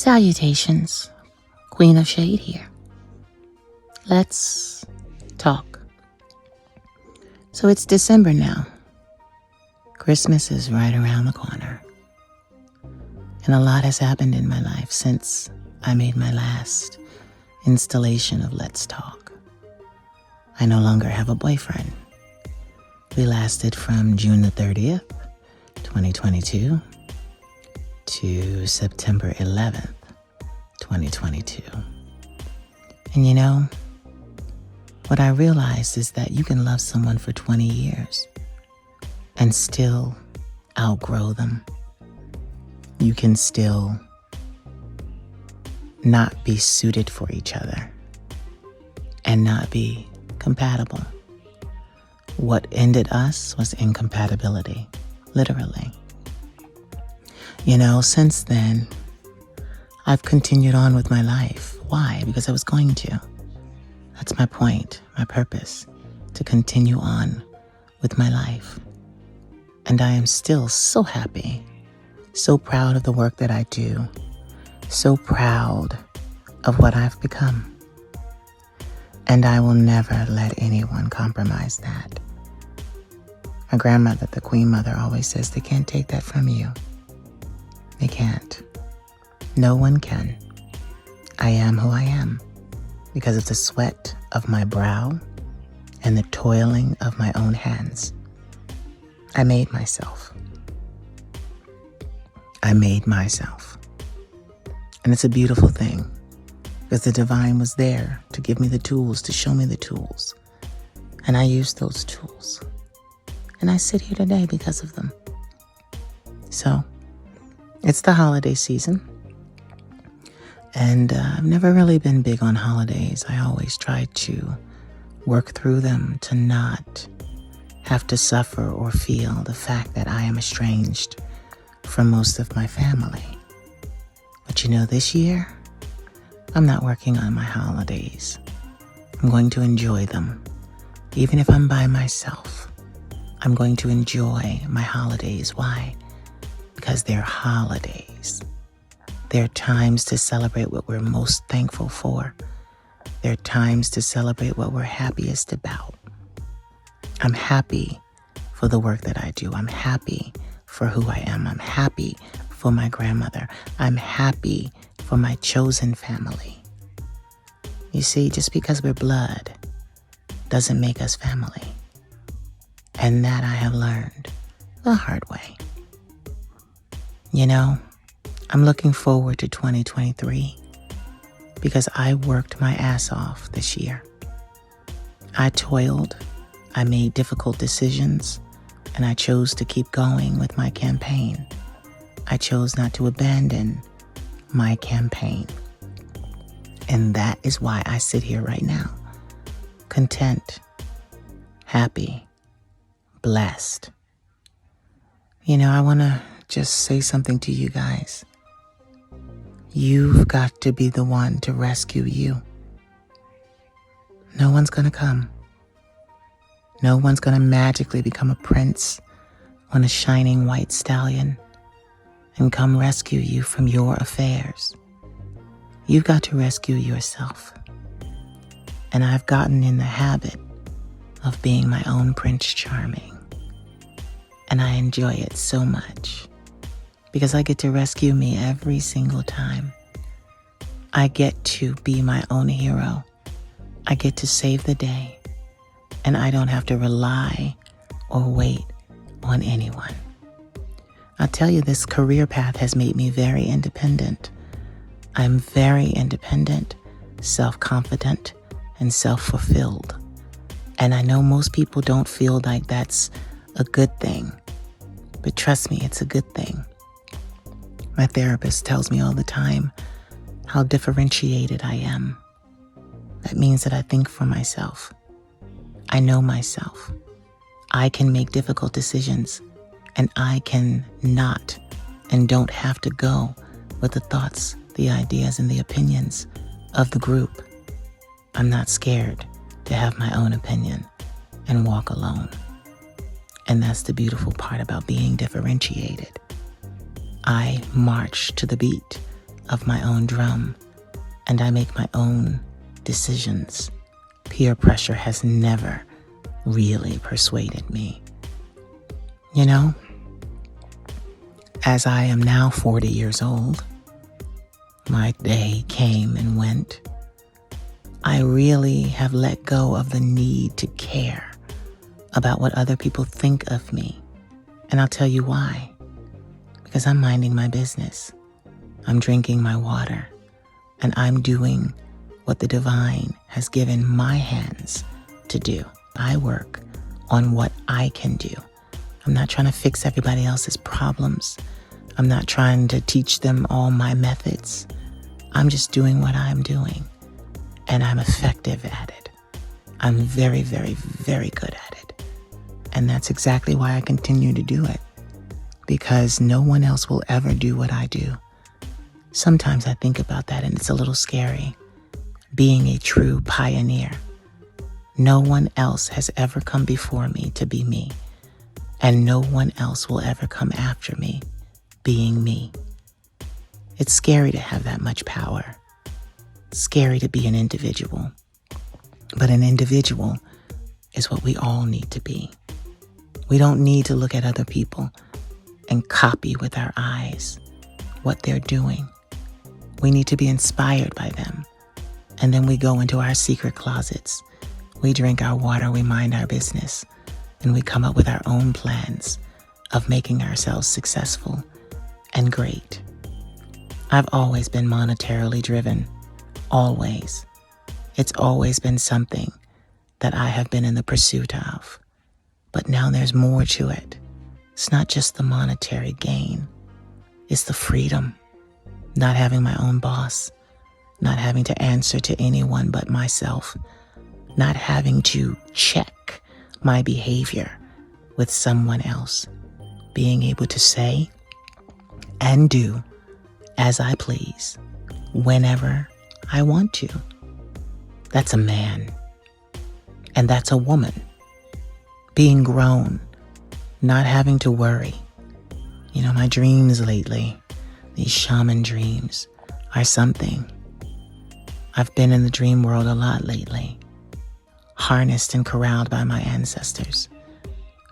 Salutations, Queen of Shade here. Let's talk. So it's December now. Christmas is right around the corner. And a lot has happened in my life since I made my last installation of Let's Talk. I no longer have a boyfriend. We lasted from June the 30th, 2022 to September 11th, 2022. And you know, what I realized is that you can love someone for 20 years and still outgrow them. You can still not be suited for each other and not be compatible. What ended us was incompatibility, literally. You know, since then, I've continued on with my life. Why? Because I was going to. That's my point, my purpose, to continue on with my life. And I am still so happy, so proud of the work that I do, so proud of what I've become. And I will never let anyone compromise that. My grandmother, the Queen Mother, always says they can't take that from you. They can't. No one can. I am who I am because of the sweat of my brow and the toiling of my own hands. I made myself. I made myself. And it's a beautiful thing because the divine was there to give me the tools, to show me the tools. And I used those tools. And I sit here today because of them. So, it's the holiday season. And I've never really been big on holidays. I always try to work through them to not have to suffer or feel the fact that I am estranged from most of my family. But you know, this year, I'm not working on my holidays. I'm going to enjoy them. Even if I'm by myself, I'm going to enjoy my holidays. Why? Because they're holidays. They're times to celebrate what we're most thankful for. They're times to celebrate what we're happiest about. I'm happy for the work that I do. I'm happy for who I am. I'm happy for my grandmother. I'm happy for my chosen family. You see, just because we're blood doesn't make us family. And that I have learned the hard way. You know, I'm looking forward to 2023 because I worked my ass off this year. I toiled, I made difficult decisions, and I chose to keep going with my campaign. I chose not to abandon my campaign. And that is why I sit here right now, content, happy, blessed. You know, I want to just say something to you guys. You've got to be the one to rescue you. No one's going to come. No one's going to magically become a prince on a shining white stallion and come rescue you from your affairs. You've got to rescue yourself. And I've gotten in the habit of being my own Prince Charming. And I enjoy it so much because I get to rescue me every single time. I get to be my own hero. I get to save the day. And I don't have to rely or wait on anyone. I'll tell you, this career path has made me very independent. I'm very independent, self-confident, and self-fulfilled. And I know most people don't feel like that's a good thing. But trust me, it's a good thing. My therapist tells me all the time how differentiated I am. That means that I think for myself. I know myself. I can make difficult decisions, and I can not and don't have to go with the thoughts, the ideas, and the opinions of the group. I'm not scared to have my own opinion and walk alone. And that's the beautiful part about being differentiated. I march to the beat of my own drum, and I make my own decisions. Peer pressure has never really persuaded me. You know, as I am now 40 years old, my day came and went. I really have let go of the need to care about what other people think of me. And I'll tell you why. Because I'm minding my business. I'm drinking my water. And I'm doing what the divine has given my hands to do. I work on what I can do. I'm not trying to fix everybody else's problems. I'm not trying to teach them all my methods. I'm just doing what I'm doing. And I'm effective at it. I'm very, very, very good at it. And that's exactly why I continue to do it. Because no one else will ever do what I do. Sometimes I think about that and it's a little scary. Being a true pioneer. No one else has ever come before me to be me. And no one else will ever come after me being me. It's scary to have that much power. Scary to be an individual. But an individual is what we all need to be. We don't need to look at other people and copy with our eyes what they're doing. We need to be inspired by them. And then we go into our secret closets. We drink our water, we mind our business, and we come up with our own plans of making ourselves successful and great. I've always been monetarily driven. Always. It's always been something that I have been in the pursuit of. But now there's more to it. It's not just the monetary gain. It's the freedom. Not having my own boss. Not having to answer to anyone but myself. Not having to check my behavior with someone else. Being able to say and do as I please, whenever I want to. That's a man. And that's a woman. Being grown, not having to worry. You know, my dreams lately, these shaman dreams, are something. I've been in the dream world a lot lately, harnessed and corralled by my ancestors,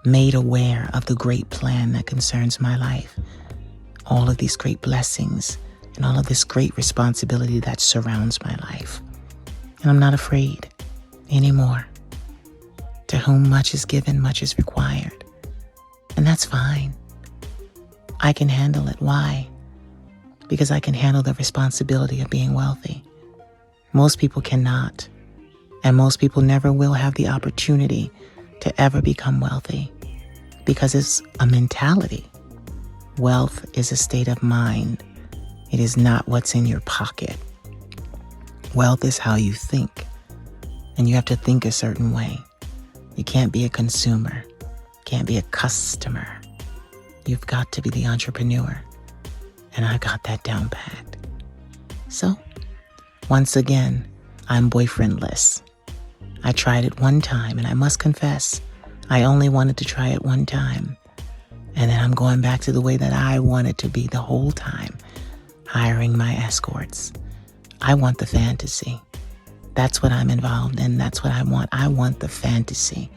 made aware of the great plan that concerns my life, all of these great blessings, and all of this great responsibility that surrounds my life. And I'm not afraid anymore. To whom much is given, much is required. And that's fine. I can handle it. Why? Because I can handle the responsibility of being wealthy. Most people cannot. And most people never will have the opportunity to ever become wealthy. Because it's a mentality. Wealth is a state of mind. It is not what's in your pocket. Wealth is how you think. And you have to think a certain way. You can't be a consumer. Can't be a customer. You've got to be the entrepreneur. And I got that down packed. So, once again, I'm boyfriendless. I tried it one time, and I must confess, I only wanted to try it one time. And then I'm going back to the way that I wanted to be the whole time, hiring my escorts. I want the fantasy. That's what I'm involved in. That's what I want. I want the fantasy.